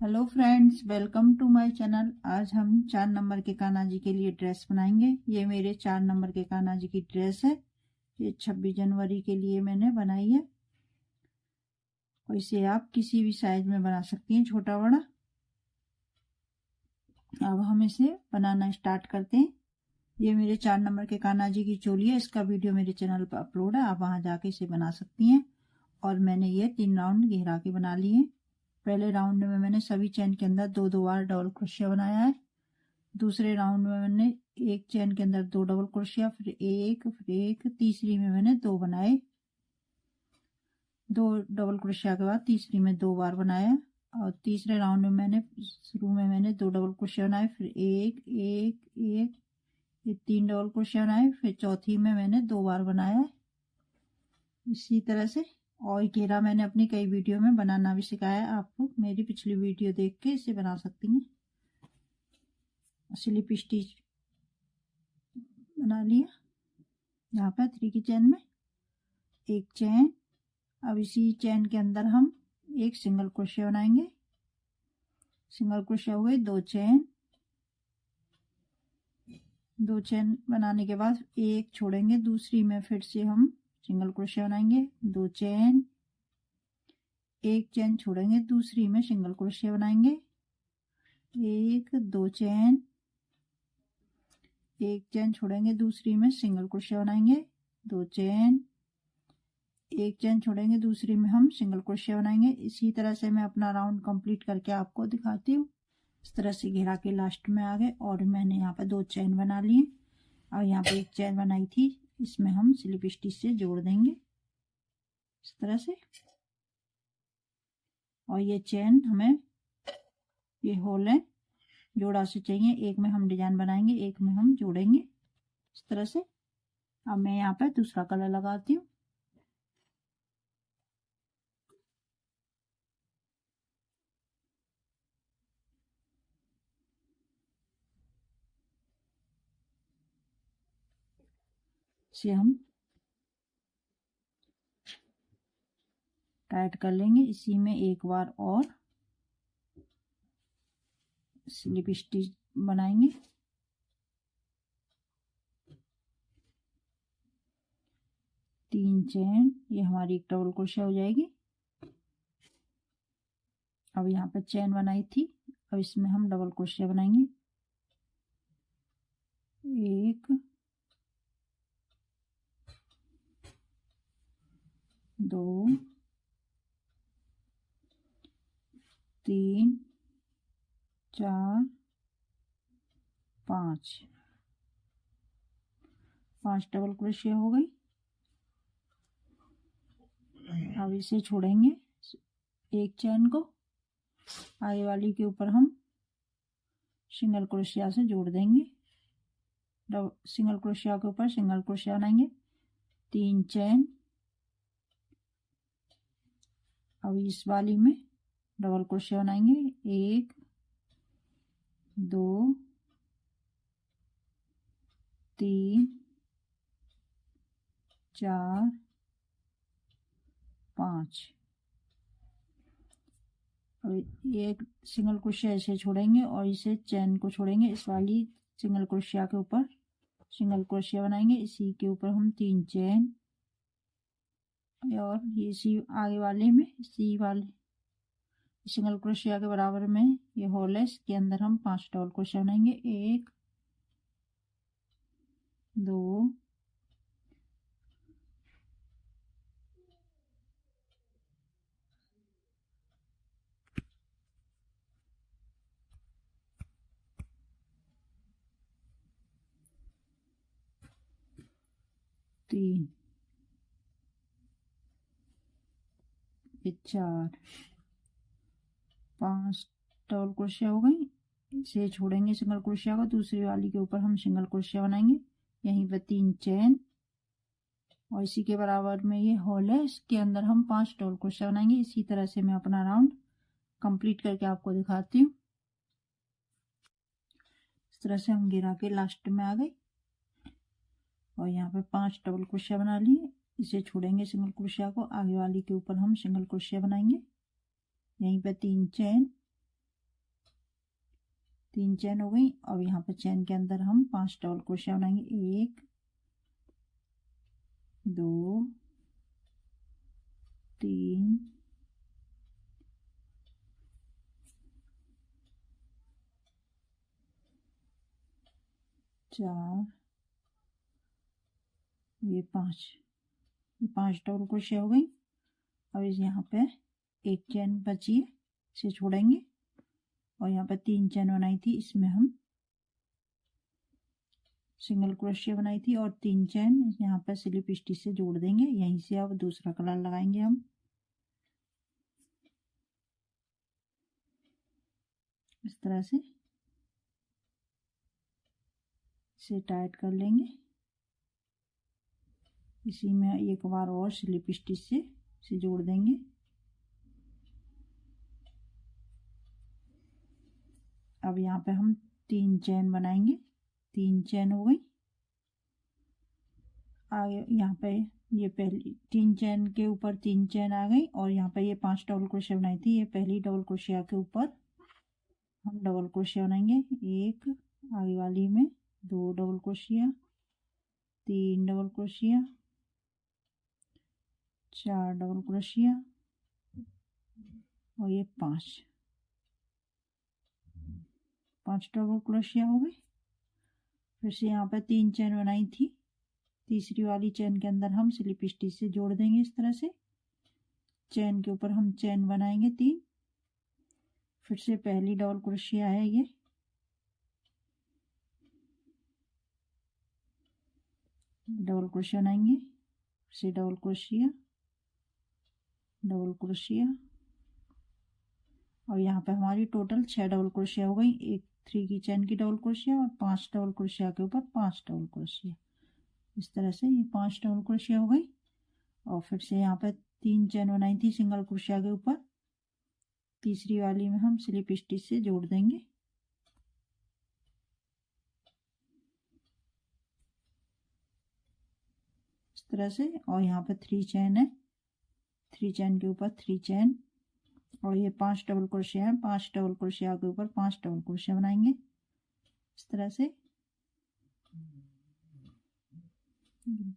Hello friends, welcome to my channel. आज हम 4 number के कान्हा जी के लिए ड्रेस बनाएंगे। ये मेरे 4 नंबर के कान्हा जी की ड्रेस है। ये 26 जनवरी के लिए मैंने बनाई है। और इसे आप किसी भी साइज में बना सकती हैं, छोटा बड़ा। अब हम इसे बनाना स्टार्ट करते हैं। ये मेरे 4 नंबर के कान्हा जी की चोली है। इसका वीडियो मेरे चैनल पर अपलोड है, आप वहां जाके इसे बना सकती हैं। और मैंने ये 3 राउंड घेरा के बना लिए। पहले राउंड में मैंने सभी चेन के अंदर 2-2 बार डबल क्रोशिया बनाया है। दूसरे राउंड में मैंने एक चेन के अंदर 2 डबल क्रोशिया, फिर एक, तीसरी में मैंने 2 बनाए। 2 डबल क्रोशिया के बाद तीसरी में 2 बार बनाया। और तीसरे राउंड में शुरू में मैंने 2 डबल क्रोशिया बनाए, फिर एक, ये 3 डबल क्रोशिया बनाए, फिर चौथी में मैंने 2 बार बनाया। इसी तरह से और घेरा मैंने अपनी कई वीडियो में बनाना भी सिखाया है आपको। मेरी पिछली वीडियो देख के इसे बना सकती हैं। स्लिप स्टिच बना लिया। यहाँ पर 3 की चेन में एक चेन। अब इसी चेन के अंदर हम एक सिंगल क्रोशिया बनाएंगे। सिंगल क्रोशिया हुए 2 चेन। 2 चेन बनाने के बाद एक छोड़ेंगे, दूसरी में फिर से हम सिंगल क्रोशिया बनाएंगे। 2 चेन, एक चेन छोड़ेंगे, दूसरी में सिंगल क्रोशिया बनाएंगे। 2 चेन, एक चेन छोड़ेंगे, दूसरी में सिंगल क्रोशिया बनाएंगे। 2 चेन, एक चेन छोड़ेंगे, दूसरी में हम सिंगल क्रोशिया बनाएंगे। इसी तरह से मैं अपना राउंड कंप्लीट करके आपको दिखाती हूँ। इस तरह से घेरा के लास्ट में आ गए और मैंने यहाँ पे 2 चेन बना लिए। और यहाँ पे एक चेन बनाई थी, इसमें हम स्लिप स्टिच से जोड़ देंगे इस तरह से। और ये चेन हमें, ये होल है, जोड़ा से चाहिए। एक में हम डिजाइन बनाएंगे, एक में हम जोड़ेंगे इस तरह से। अब मैं यहाँ पे दूसरा कलर लगाती हूँ। इसे हम टाइट कर लेंगे। इसी में एक बार और स्लिप स्टिच बनाएंगे। तीन चेन, ये हमारी एक डबल क्रोशिया हो जाएगी। अब यहाँ पर चेन बनाई थी, अब इसमें हम डबल क्रोशिया बनाएंगे। 1, 2, 3, 4, 5 डबल क्रोशिया हो गई। अब इसे छोड़ेंगे, एक चेन को आगे वाली के ऊपर हम सिंगल क्रोशिया से जोड़ देंगे। सिंगल क्रोशिया के ऊपर सिंगल क्रोशिया बनाएंगे। 3 चेन। अब इस वाली में डबल क्रोशिया बनाएंगे। 1, 2, 3, 4, 5। एक सिंगल क्रोशिया ऐसे छोड़ेंगे और इसे चेन को छोड़ेंगे। इस वाली सिंगल क्रोशिया के ऊपर सिंगल क्रोशिया बनाएंगे। इसी के ऊपर हम 3 चेन और इसी आगे वाले में इसी वाले सिंगल क्रोशिया के बराबर में ये होल है, इसके अंदर हम 5 डबल क्रोशिया बनाएंगे। 1, 2, 3, 4, 5 डबल क्रोशिया हो गई। इसे छोड़ेंगे सिंगल क्रोशिया को, दूसरी वाली के ऊपर हम सिंगल क्रोशिया बनाएंगे। यहीं पर 3 चेन और इसी के बराबर में ये होल है, इसके अंदर हम 5 डबल क्रोशिया बनाएंगे। इसी तरह से मैं अपना राउंड कंप्लीट करके आपको दिखाती हूँ। इस तरह से हम गिरा के लास्ट में आ गए और यहाँ पे 5 डबल क्रोशिया बना लिए। इसे छोड़ेंगे सिंगल क्रोशिया को, आगे वाली के ऊपर हम सिंगल क्रोशिया बनाएंगे। यहीं पे 3 चेन 3 चैन हो गई। अब यहाँ पर चैन के अंदर हम 5 डबल क्रोशिया बनाएंगे। 1 2 3 4 ये 5 डबल क्रोशिया हो गई। अब इस यहाँ पे एक चैन बची है, इसे छोड़ेंगे और यहाँ पर 3 चैन बनाई थी, इसमें हम सिंगल क्रोशिया बनाई थी और 3 चैन यहाँ पर स्लिप स्टिच से जोड़ देंगे। यहीं से अब दूसरा कलर लगाएंगे हम। इस तरह से इसे टाइट कर लेंगे। इसी में एक बार और स्लिप स्टिच से इसे जोड़ देंगे। अब यहाँ पे हम 3 चैन बनाएंगे। 3 चैन हो गई। आगे यहाँ पे ये पहली 3 चैन के ऊपर 3 चैन आ गई और यहाँ पे ये 5 डबल क्रोशिया बनाई थी। ये पहली डबल क्रोशिया के ऊपर हम डबल क्रोशिया बनाएंगे। एक आगे वाली में 2 double crochet, 3 double crochet, 4 double crochet और ये 5 डबल क्रोशिया हो गई। फिर से यहाँ पर 3 चैन बनाई थी, तीसरी वाली चैन के अंदर हम स्लिप स्टिच से जोड़ देंगे। इस तरह से चैन के ऊपर हम चैन बनाएंगे 3। फिर से पहली डबल क्रोशिया है, ये डबल क्रोशिया बनाएंगे। फिर से डबल क्रोशिया, डबल क्रोशिया और यहाँ पे हमारी टोटल 6 डबल क्रोशिया हो गई। एक 3 की चैन की डबल क्रोशिया और 5 डबल क्रोशिया के ऊपर 5 डबल क्रोशिया। इस तरह से ये 5 डबल क्रोशिया हो गई। और फिर से यहाँ पे 3 चैन बनाई थी सिंगल क्रोशिया के ऊपर, तीसरी वाली में हम स्लिप स्टिच से जोड़ देंगे। इस तरह से। और यहाँ पे 3 चैन है, 3 चैन के ऊपर 3 चैन और ये 5 डबल क्रोशिया है। 5 डबल क्रोशिया के ऊपर 5 डबल क्रोशिया बनाएंगे। इस तरह से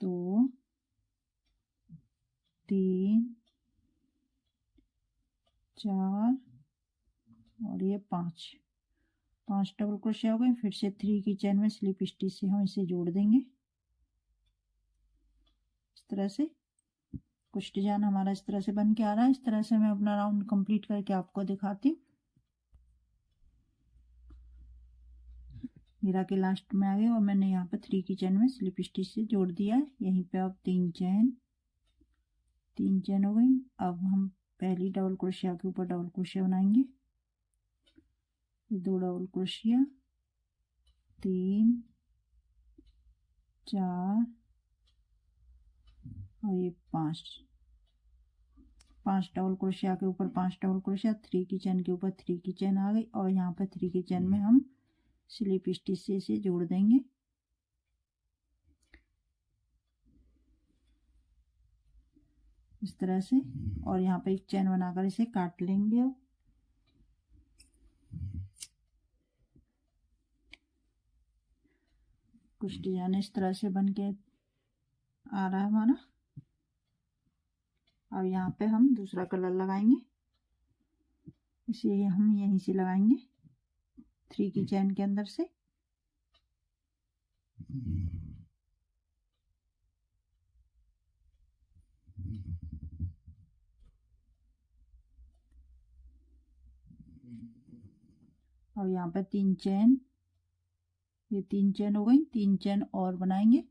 2 3 4 और ये 5 डबल क्रोशिया हो गए। फिर से 3 की चैन में स्लिप स्टिच से हम इसे जोड़ देंगे। इस तरह से कुछ डिजाइन हमारा इस तरह से बन के आ रहा है। इस तरह से मैं अपना राउंड कंप्लीट करके आपको दिखाती हूँ। मेरा के लास्ट में आ गए और मैंने यहाँ पर 3 की चैन में स्लिप स्टिच से जोड़ दिया है। यहीं पे अब 3 चैन हो गई। अब हम पहली डबल क्रोशिया के ऊपर डबल क्रोशिया बनाएंगे। 2 डबल क्रोशिया, 3 4 और ये 5 डबल क्रोशिया के ऊपर 5 डबल क्रोशिया, 3 की चैन के ऊपर 3 की चैन आ गई और यहाँ पर 3 की चैन में हम स्लिप स्टिच से इसे जोड़ देंगे। इस तरह से। और यहाँ पे एक चैन बनाकर इसे काट लेंगे। अब कुछ डिजाइन इस तरह से बन के आ रहा है हमारा। अब यहाँ पे हम दूसरा कलर लगाएंगे। इसे हम यहीं से लगाएंगे 3 की चैन के अंदर से। और यहाँ पे 3 चैन, ये 3 चैन हो गई। 3 चैन और बनाएंगे,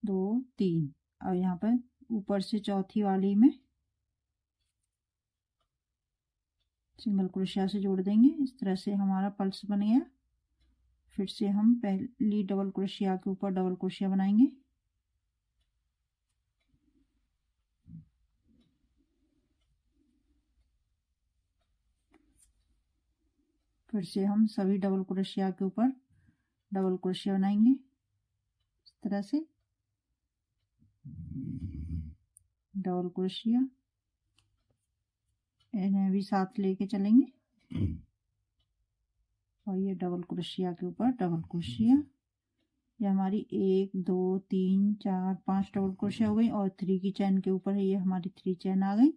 2 3। और यहाँ पर ऊपर से चौथी वाली में सिंगल क्रोशिया से जोड़ देंगे। इस तरह से हमारा पल्स बन गया। फिर से हम पहली डबल क्रोशिया के ऊपर डबल क्रोशिया बनाएंगे। फिर से हम सभी डबल क्रोशिया के ऊपर डबल क्रोशिया बनाएंगे। इस तरह से डबल क्रोशिया, इन्हें भी साथ लेके चलेंगे। और ये डबल क्रोशिया के ऊपर डबल क्रोशिया। ये हमारी 1 2 3 4 5 डबल क्रोशिया हो गई और 3 की चैन के ऊपर है ये हमारी 3 चैन आ गई।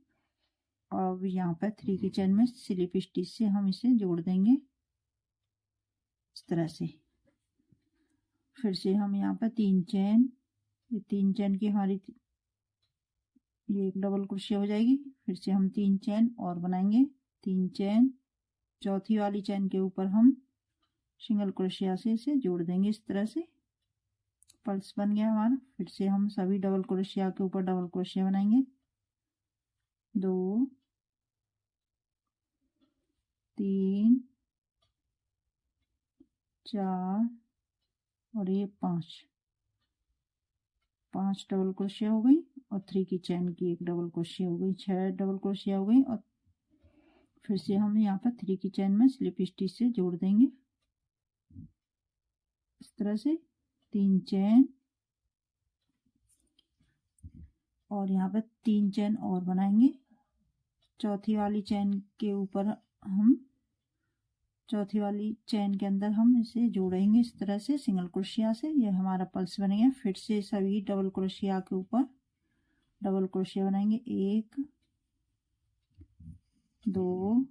और अब यहाँ पर 3 की चैन में स्लिप स्टिच से हम इसे जोड़ देंगे इस तरह से। फिर से हम यहाँ पर 3 चैन, ये 3 चैन की हमारी ये एक डबल क्रोशिया हो जाएगी। फिर से हम 3 चैन और बनाएंगे, 3 चैन, चौथी वाली चैन के ऊपर हम सिंगल क्रोशिया से इसे जोड़ देंगे इस तरह से। पल्स बन गया हमारा। फिर से हम सभी डबल क्रोशिया के ऊपर डबल क्रोशिया बनाएंगे, 2 3 4 और ये 5 डबल क्रोशिया हो गई और 3 की चैन की एक डबल क्रोशिया हो गई, 6 डबल क्रोशिया हो गई। और फिर से हम यहाँ पर 3 की चैन में स्लिप स्टिच से जोड़ देंगे इस तरह से, 3 चैन और यहाँ पर 3 चैन और बनाएंगे। चौथी वाली चैन के ऊपर हम चौथी वाली चैन के अंदर हम इसे जोड़ेंगे इस तरह से सिंगल क्रोशिया से। ये हमारा पल्स बन गया। फिर से सभी डबल क्रोशिया के ऊपर डबल क्रोशिया बनाएंगे, 1 2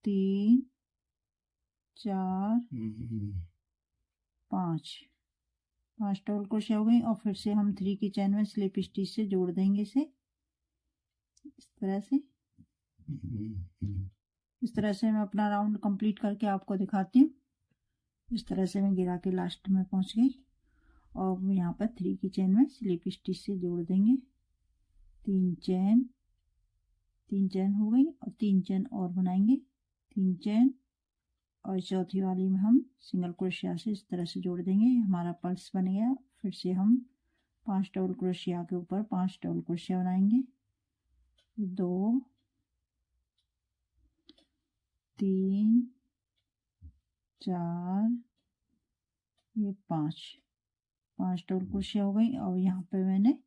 3 4 5 डबल क्रोशिया हो गई। और फिर से हम 3 की चैन में स्लिप स्टिच से जोड़ देंगे इसे इस तरह से। इस तरह से मैं अपना राउंड कंप्लीट करके आपको दिखाती हूँ। इस तरह से मैं गिरा के लास्ट में पहुंच गई और यहाँ पर 3 की चैन में स्लिप स्टिच से जोड़ देंगे, 3 चैन हो गई और 3 चैन और बनाएंगे, 3 चैन और चौथी वाली में हम सिंगल क्रोशिया से इस तरह से जोड़ देंगे। हमारा पल्स बन गया। फिर से हम 5 डबल क्रोशिया के ऊपर 5 डबल क्रोशिया बनाएंगे, 2 3 4 ये 5 डबल क्रोशिया हो गई। और यहाँ पे मैंने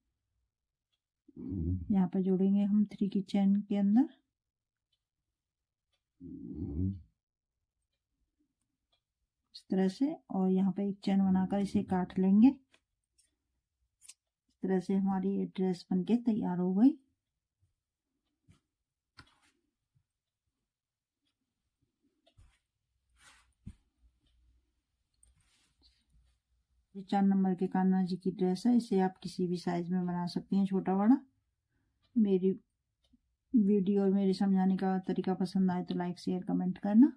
यहाँ पे जोड़ेंगे हम 3 की चैन के अंदर इस तरह से और यहाँ पे एक चैन बनाकर इसे काट लेंगे। इस तरह से हमारी ये ड्रेस बनके तैयार हो गई। ये 4 नंबर के कान्हा जी की ड्रेस है। इसे आप किसी भी साइज में बना सकती हैं, छोटा बड़ा। मेरी वीडियो और मेरे समझाने का तरीका पसंद आए तो लाइक शेयर कमेंट करना।